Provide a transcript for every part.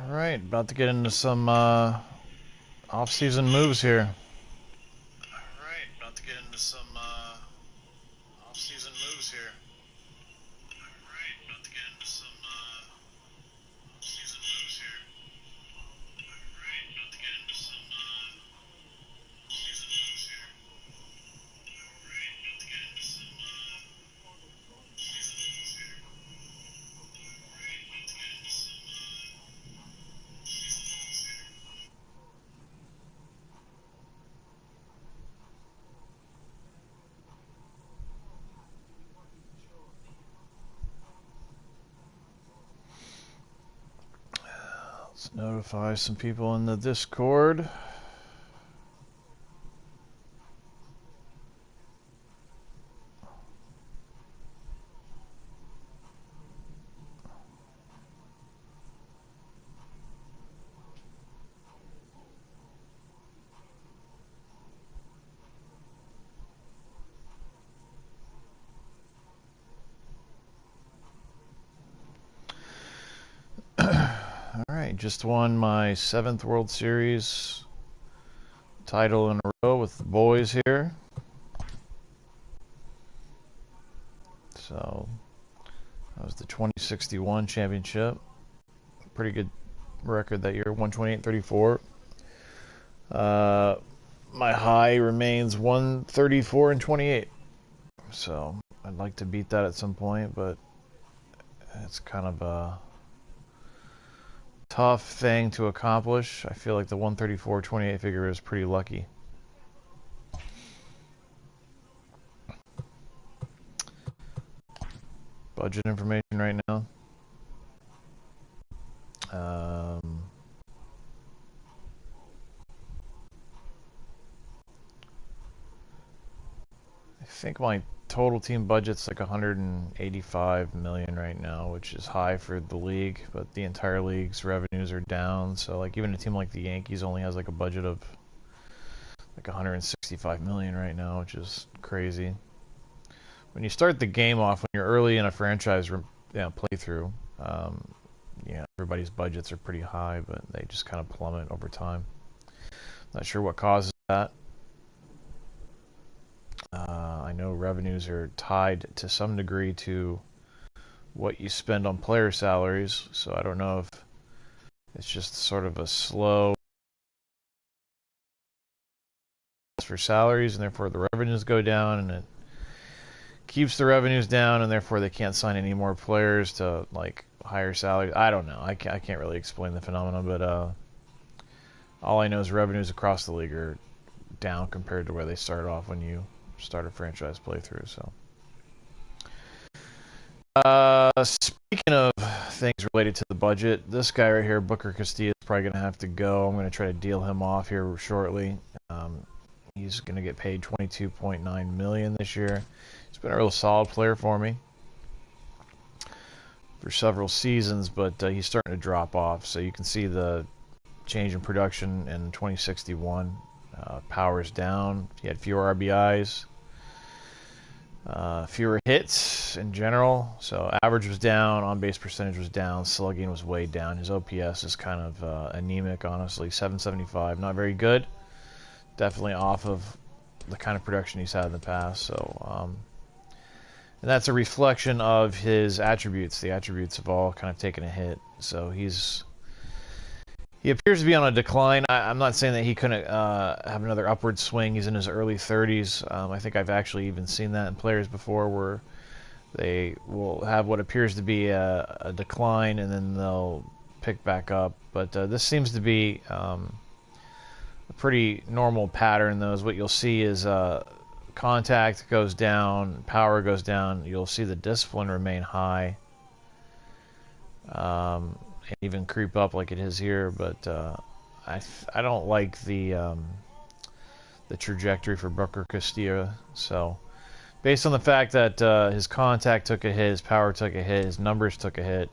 Alright, about to get into some off-season moves here. Let's notify some people in the Discord. Alright, just won my 7th World Series title in a row with the boys here. So, that was the 2061 championship. Pretty good record that year, 128-34. My high remains 134-28. So, I'd like to beat that at some point, but it's kind of a tough thing to accomplish. I feel like the 134-28 figure is pretty lucky. Budget information right now. I think my total team budget's like 185 million right now, which is high for the league, but the entire league's revenues are down. So like even a team like the Yankees only has like a budget of like 165 million right now, which is crazy. When you start the game off, when you're early in a franchise playthrough, everybody's budgets are pretty high, but they just kind of plummet over time. Not sure what causes that. I know revenues are tied to some degree to what you spend on player salaries, so I don't know if it's just sort of a slow for salaries, and therefore the revenues go down, and it keeps the revenues down, and therefore they can't sign any more players to like higher salaries. I don't know. I can't really explain the phenomenon, but all I know is revenues across the league are down compared to where they started off when you start a franchise playthrough. So, speaking of things related to the budget, this guy right here, Booker Castillo, is probably going to have to go. I'm going to try to deal him off here shortly. He's going to get paid $22.9 million this year. He's been a real solid player for me for several seasons, but he's starting to drop off. So you can see the change in production in 2061. Power's down. He had fewer RBIs, fewer hits in general. So average was down, on-base percentage was down, slugging was way down. His OPS is kind of anemic, honestly. 775, not very good. Definitely off of the kind of production he's had in the past. So, and that's a reflection of his attributes. The attributes have all kind of taken a hit. So he appears to be on a decline. I'm not saying that he couldn't have another upward swing. He's in his early 30s. I think I've actually even seen that in players before, where they will have what appears to be a decline, and then they'll pick back up. But this seems to be a pretty normal pattern, though. Is what you'll see is contact goes down, power goes down. You'll see the discipline remain high. And even creep up like it is here, but I don't like the trajectory for Booker Castillo. So, based on the fact that his contact took a hit, his power took a hit, his numbers took a hit,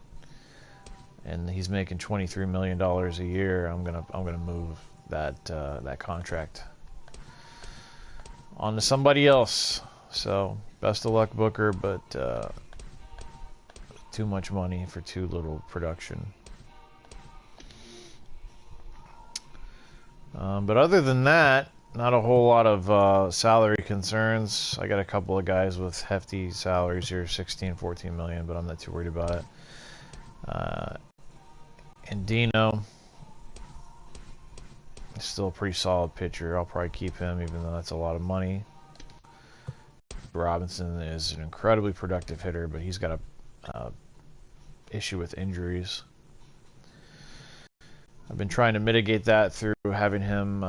and he's making $23 million a year, I'm gonna move that contract on to somebody else. So, best of luck, Booker, but too much money for too little production. But other than that, not a whole lot of salary concerns. I got a couple of guys with hefty salaries here, 16, 14 million, but I'm not too worried about it. And Dino is still a pretty solid pitcher. I'll probably keep him, even though that's a lot of money. Robinson is an incredibly productive hitter, but he's got a issue with injuries. I've been trying to mitigate that through having him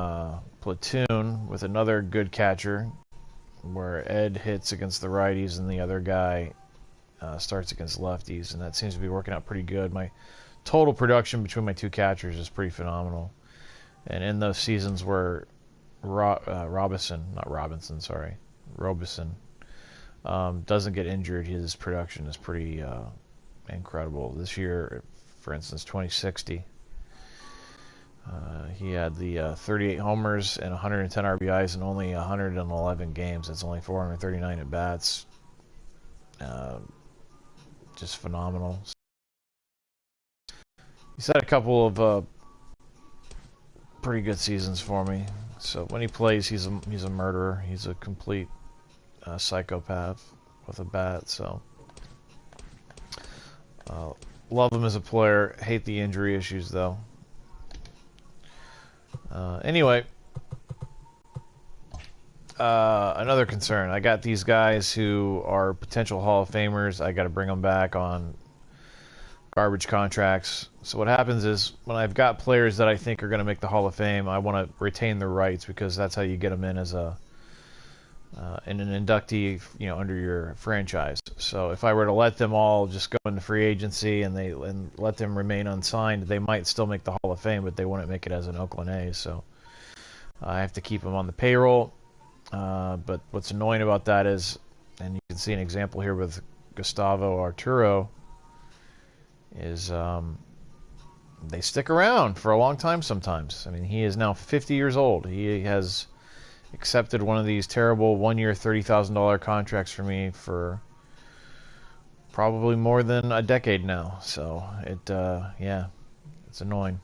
platoon with another good catcher, where Ed hits against the righties and the other guy starts against lefties, and that seems to be working out pretty good. My total production between my two catchers is pretty phenomenal. And in those seasons where Robinson doesn't get injured, his production is pretty incredible. This year, for instance, 2060, he had the 38 homers and 110 RBIs in only 111 games. That's only 439 at bats. Just phenomenal. He's had a couple of pretty good seasons for me. So when he plays, he's a murderer. He's a complete psychopath with a bat. So love him as a player. Hate the injury issues though. Anyway, another concern. I got these guys who are potential Hall of Famers. I got to bring them back on garbage contracts. So what happens is when I've got players that I think are going to make the Hall of Fame, I want to retain their rights because that's how you get them in as in an inductee, under your franchise. So if I were to let them all just go into free agency and let them remain unsigned, they might still make the Hall of Fame, but they wouldn't make it as an Oakland A's. So I have to keep them on the payroll. But what's annoying about that is, and you can see an example here with Gustavo Arturo, is they stick around for a long time sometimes. I mean, he is now 50 years old. He has accepted one of these terrible one-year $30,000 contracts for me for probably more than a decade now. So it's annoying.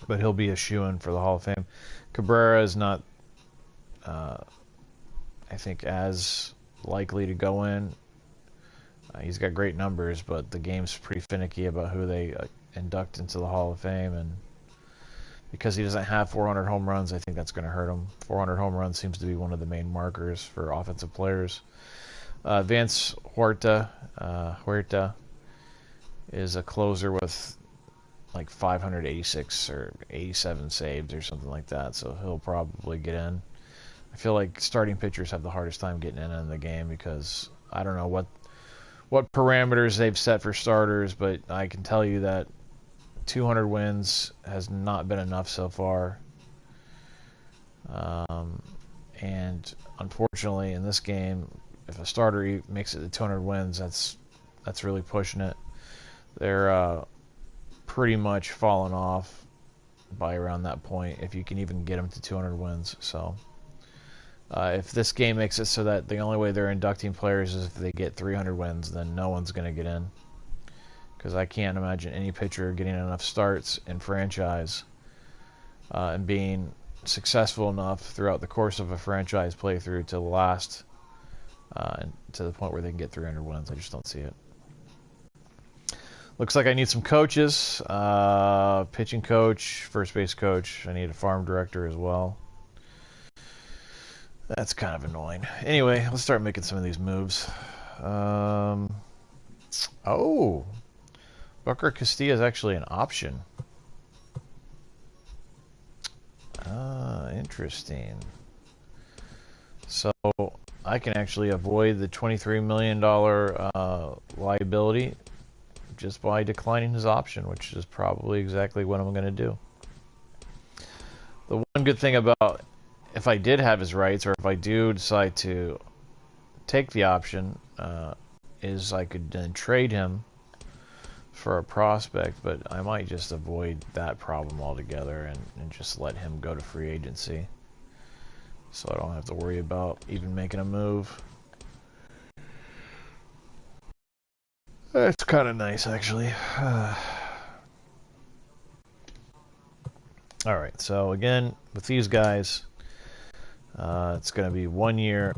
But he'll be a shoo-in for the Hall of Fame. Cabrera is not, I think, as likely to go in. He's got great numbers, but the game's pretty finicky about who they induct into the Hall of Fame, and because he doesn't have 400 home runs, I think that's going to hurt him. 400 home runs seems to be one of the main markers for offensive players. Vance Huerta is a closer with like 586 or 87 saves or something like that, so he'll probably get in. I feel like starting pitchers have the hardest time getting in the game because I don't know what parameters they've set for starters, but I can tell you that 200 wins has not been enough so far. And unfortunately, in this game, if a starter makes it to 200 wins, that's really pushing it. They're pretty much falling off by around that point, if you can even get them to 200 wins. So if this game makes it so that the only way they're inducting players is if they get 300 wins, then no one's going to get in. Because I can't imagine any pitcher getting enough starts in franchise and being successful enough throughout the course of a franchise playthrough to last to the point where they can get 300 wins. I just don't see it. Looks like I need some coaches. Pitching coach, first base coach. I need a farm director as well. That's kind of annoying. Anyway, let's start making some of these moves. Bucker Castilla is actually an option. Interesting. So I can actually avoid the $23 million liability just by declining his option, which is probably exactly what I'm going to do. The one good thing about if I did have his rights, or if I do decide to take the option, is I could then trade him for a prospect, but I might just avoid that problem altogether and just let him go to free agency, so I don't have to worry about even making a move. It's kind of nice, actually. All right, so again, with these guys, it's going to be 1 year,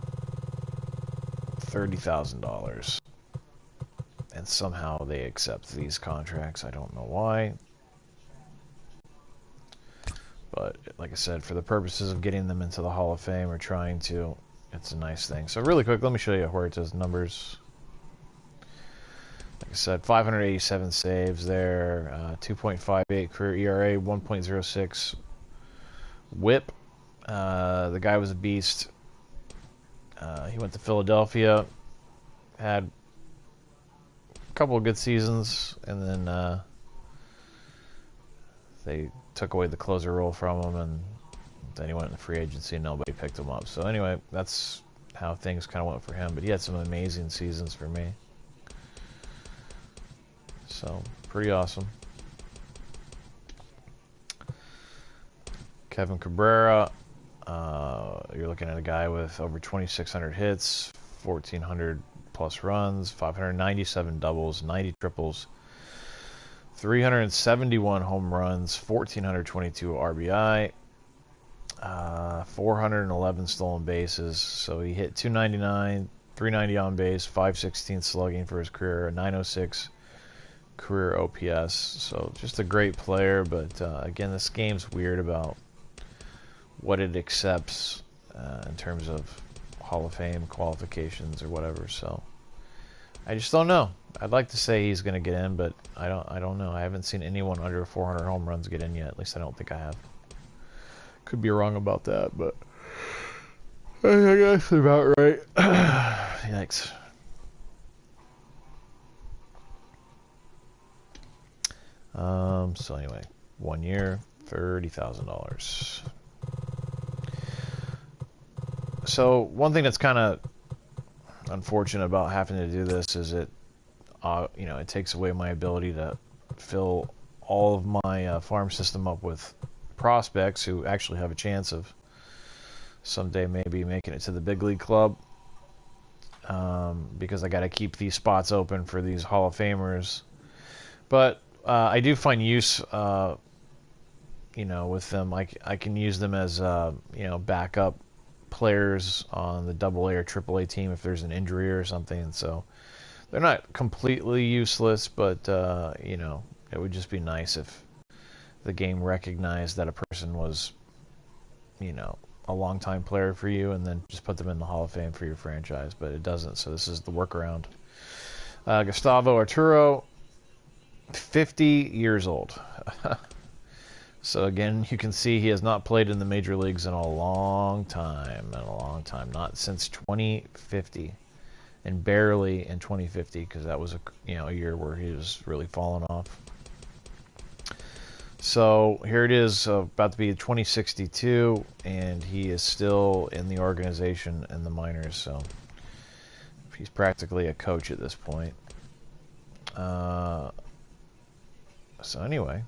$30,000. And somehow they accept these contracts. I don't know why. But like I said, for the purposes of getting them into the Hall of Fame or trying to, it's a nice thing. So really quick, let me show you where it says numbers. Like I said, 587 saves there, 2.58 career ERA, 1.06 WHIP. The guy was a beast. He went to Philadelphia, had a couple of good seasons, and then they took away the closer role from him, and then he went into free agency and nobody picked him up. So anyway, that's how things kind of went for him. But he had some amazing seasons for me. So, pretty awesome. Kevin Cabrera, you're looking at a guy with over 2,600 hits, 1,400 plus runs, 597 doubles, 90 triples, 371 home runs, 1,422 RBI, 411 stolen bases. So he hit 299, 390 on base, 516 slugging for his career, a 906 career OPS. So just a great player, but again, this game's weird about what it accepts in terms of Hall of Fame qualifications or whatever. So I just don't know. I'd like to say he's going to get in, but I don't know. I haven't seen anyone under 400 home runs get in yet. At least I don't think I have. Could be wrong about that, but I guess about right. Yikes. So anyway, 1 year, $30,000. So one thing that's kind of unfortunate about having to do this is it takes away my ability to fill all of my farm system up with prospects who actually have a chance of someday maybe making it to the big league club, because I got to keep these spots open for these Hall of Famers. But I do find use, with them. I can use them as backup players on the AA or AAA team if there's an injury or something. So they're not completely useless, but it would just be nice if the game recognized that a person was, a long-time player for you, and then just put them in the Hall of Fame for your franchise. But it doesn't, so this is the workaround. Gustavo Arturo, 50 years old. So again, you can see he has not played in the major leagues in a long time. Not since 2050. And barely in 2050, because that was a year where he was really falling off. So here it is, about to be 2062, and he is still in the organization in the minors. So he's practically a coach at this point. So anyway,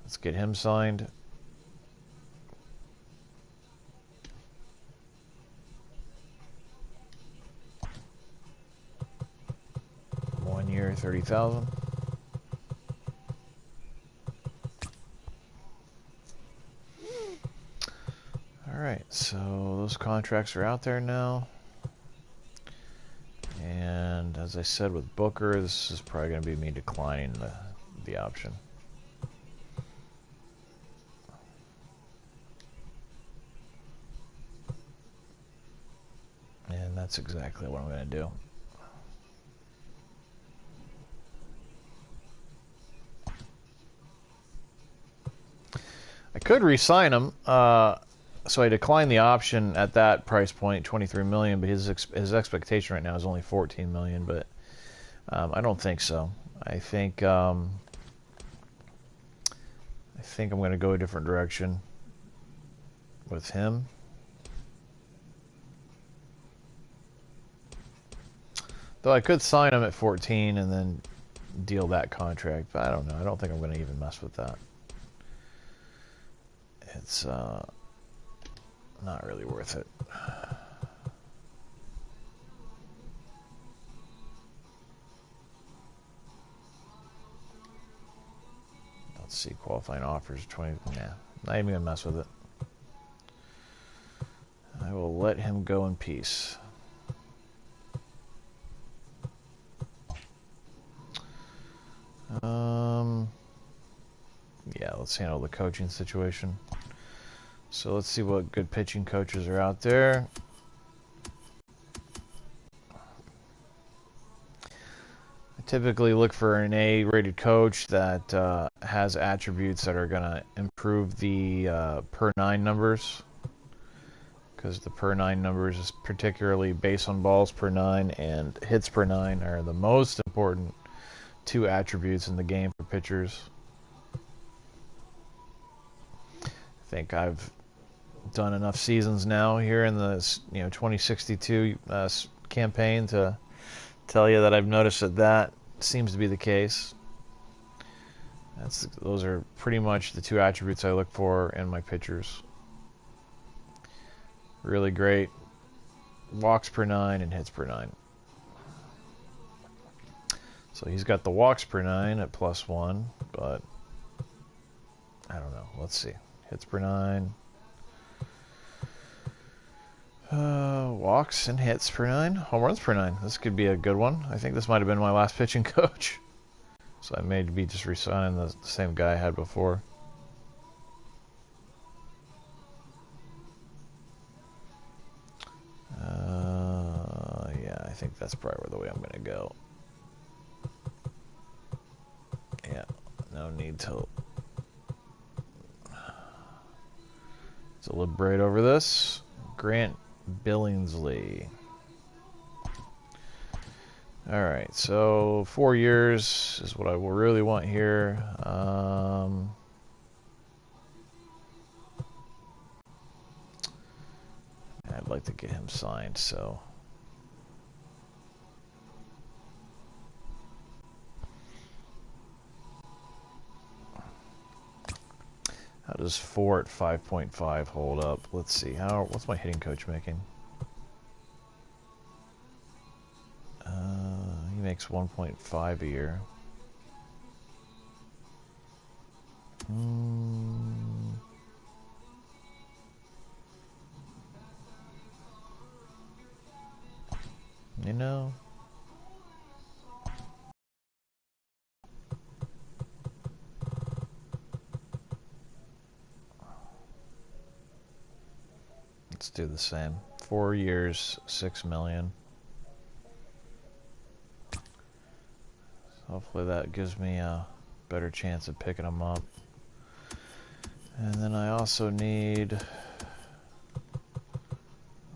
let's get him signed. One year, 30,000. All right, so those contracts are out there now. And as I said with Booker, this is probably going to be me declining the option. And that's exactly what I'm going to do. I could re-sign him, so I declined the option at that price point, $23 million. But his expectation right now is only $14 million. But I don't think so. I think I'm going to go a different direction with him. Though I could sign him at 14 and then deal that contract, but I don't know. I don't think I'm going to even mess with that. It's not really worth it. Let's see, qualifying offers 20. Nah, not even gonna mess with it. I will let him go in peace. Yeah, let's handle the coaching situation. So let's see what good pitching coaches are out there. I typically look for an A-rated coach that has attributes that are going to improve the per nine numbers, because the per nine numbers is particularly base on balls per nine and hits per nine are the most important two attributes in the game for pitchers. I think I've done enough seasons now here in the 2062 campaign to tell you that I've noticed that seems to be the case. Those are pretty much the two attributes I look for in my pitchers. Really great walks per nine and hits per nine. So he's got the walks per nine at +1, but I don't know. Let's see. Hits per nine. Walks and hits per nine. Home runs per nine. This could be a good one. I think this might have been my last pitching coach. So I may be just re-signing the same guy I had before. Yeah, I think that's probably the way I'm going to go. Yeah, no need to deliberate over this. Grant Billingsley. Alright, so 4 years is what I will really want here. I'd like to get him signed, so... How does 4 at 5.5 hold up? Let's see. What's my hitting coach making? He makes 1.5 a year. You know, let's do the same. 4 years, $6 million. Hopefully that gives me a better chance of picking him up. And then I also need a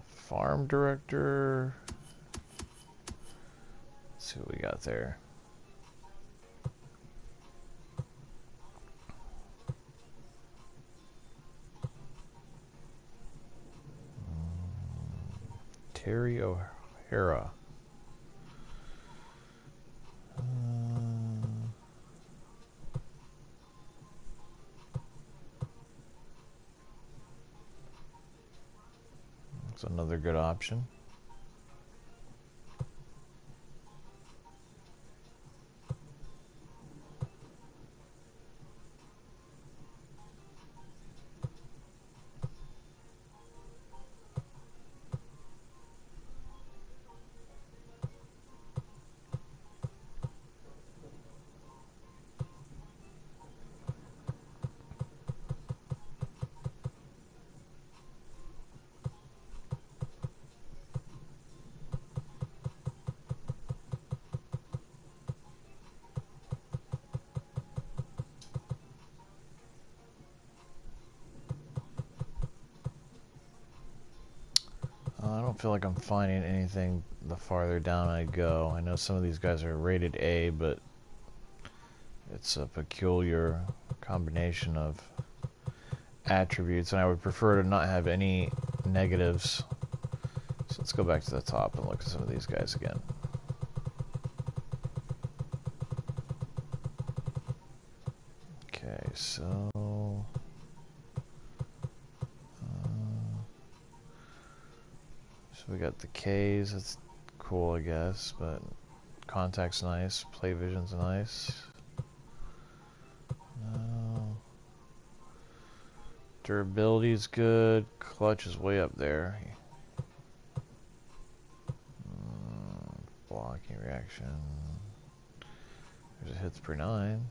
farm director. Let's see what we got there. Terry O'Hara. That's another good option. I don't feel like I'm finding anything the farther down I go. I know some of these guys are rated A, but it's a peculiar combination of attributes, and I would prefer to not have any negatives. So let's go back to the top and look at some of these guys again. Okay, so we got the K's. That's cool, I guess, but contact's nice. Play vision's nice. No. Durability is good. Clutch is way up there. Blocking reaction. There's a hits per 9.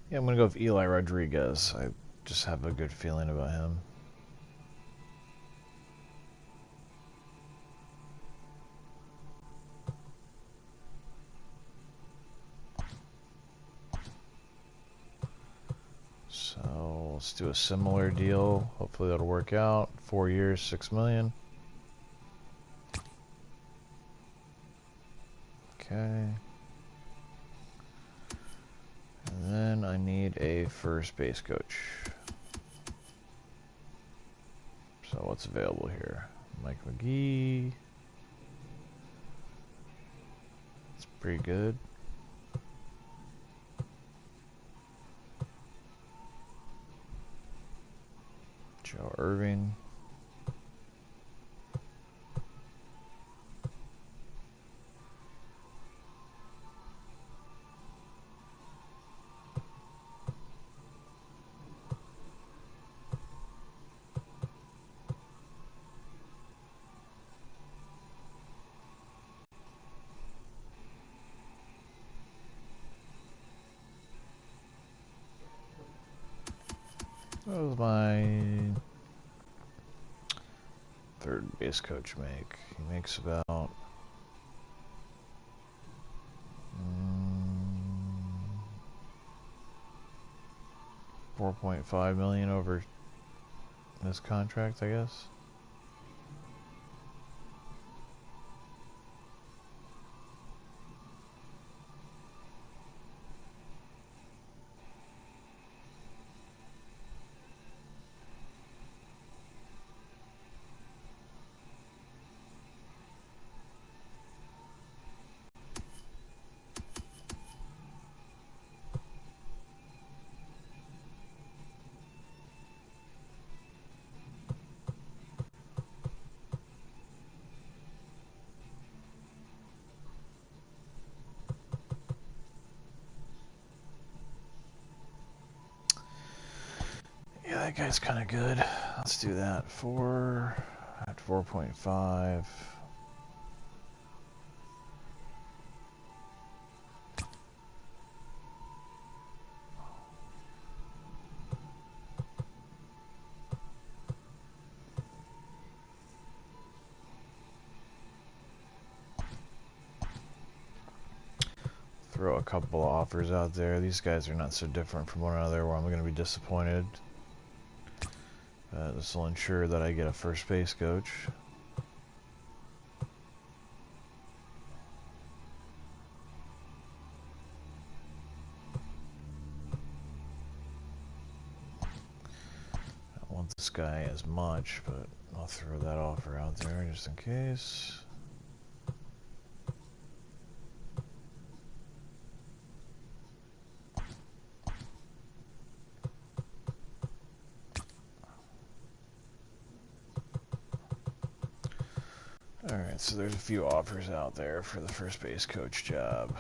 Yeah, I'm going to go with Eli Rodriguez. I just have a good feeling about him. So let's do a similar deal. Hopefully that'll work out. 4 years, $6 million. Okay. And then I need a first base coach. So what's available here? Mike McGee. It's pretty good. Joe Irving. What was my third base coach make? He makes about 4.5 million over this contract, I guess. Yeah, that guy's kind of good. Let's do that. 4 at 4.5. Throw a couple of offers out there. These guys are not so different from one another where I'm going to be disappointed. This will ensure that I get a first base coach. I don't want this guy as much, but I'll throw that offer out there just in case. Alright, so there's a few offers out there for the first base coach job.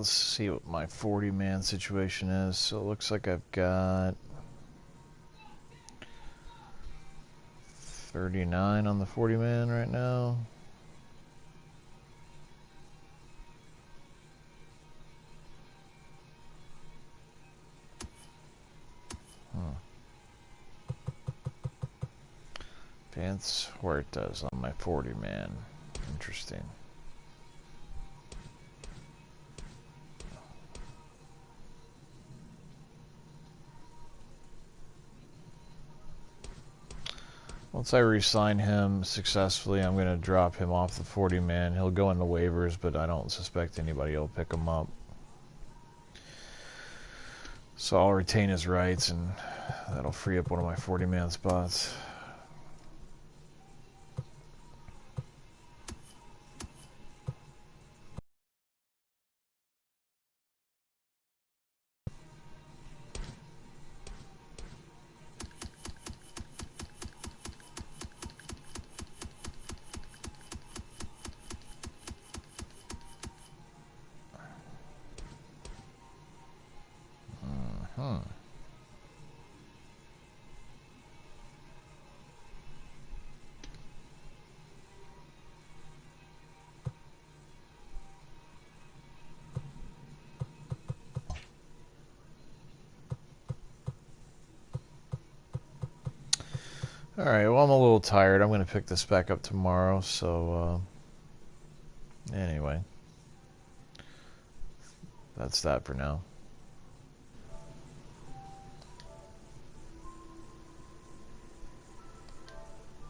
let's see what my 40-man situation is. So it looks like I've got 39 on the 40-man right now. Vance Huerta's on my 40-man. Interesting. Once I re-sign him successfully, I'm going to drop him off the 40-man. He'll go into waivers, but I don't suspect anybody will pick him up. So I'll retain his rights, and that'll free up one of my 40-man spots. Alright, well, I'm a little tired. I'm going to pick this back up tomorrow, so anyway, that's that for now.